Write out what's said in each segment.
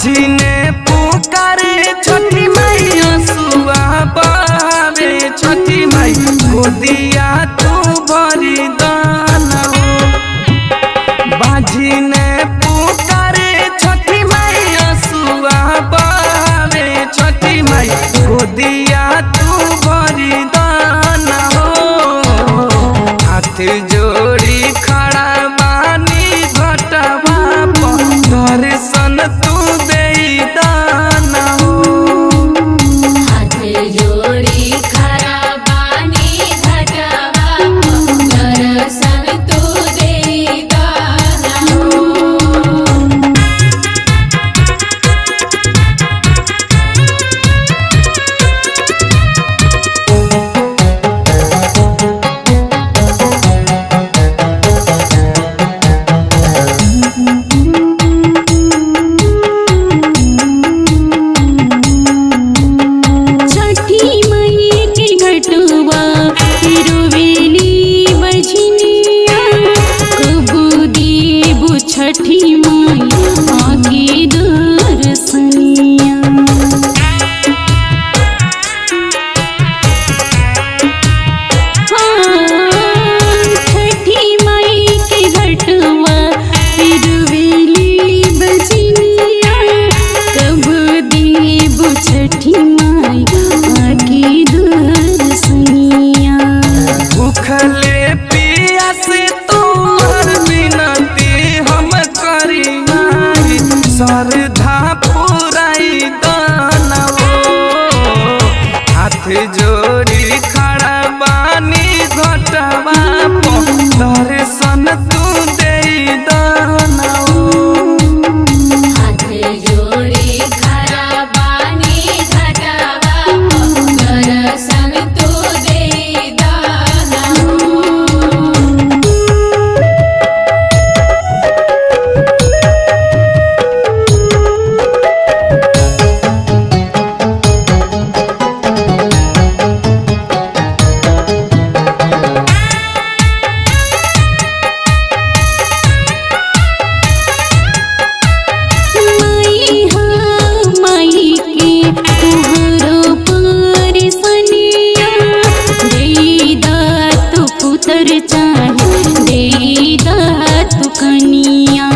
माझी ने पुकारे छठी माई असुआ बहावे छठी माई गोदिया तू भरी दाना हो। माझी ने पुकारे छठी माई असुआ बहावे छठी माई गोदिया तू भरी दाना हो। हाथ जोड़ी खड़ा बानी घटवा दर्शन तू दे दाना हो। हाथ जोड़ी खड़ा बानी घटवा दर्शन तू दे दाना हो। छठी माई आगे दर्शनिया छठी माई के घटवा तिरुवेली बजनिया कब देव छठी माई आगे दर्शनिया। भूखले पिया से तोहर बिनती हम करी माई श्रद्धा पुराई दाना हो। हाथ जोड़ी खड़ा बानी घटवा दर्शन तू दे दाना हो। हाथ जोड़ी खड़ा बानी घटवा दर्शन तू दे दाना हो। चाहे देदा तू कनिया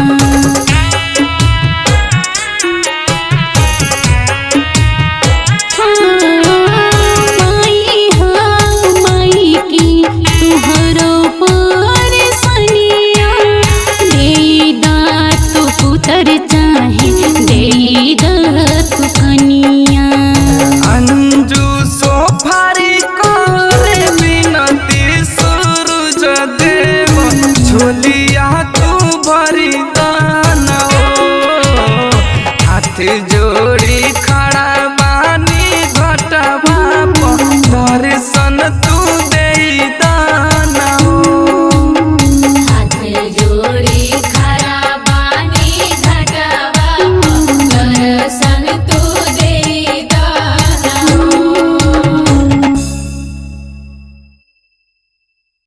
माई की तुहरो पर सनिया देदा तू पुतर चाहे देदा तू कनिया। अंजू सोफारी करे बिनती सूरज देव झोलिया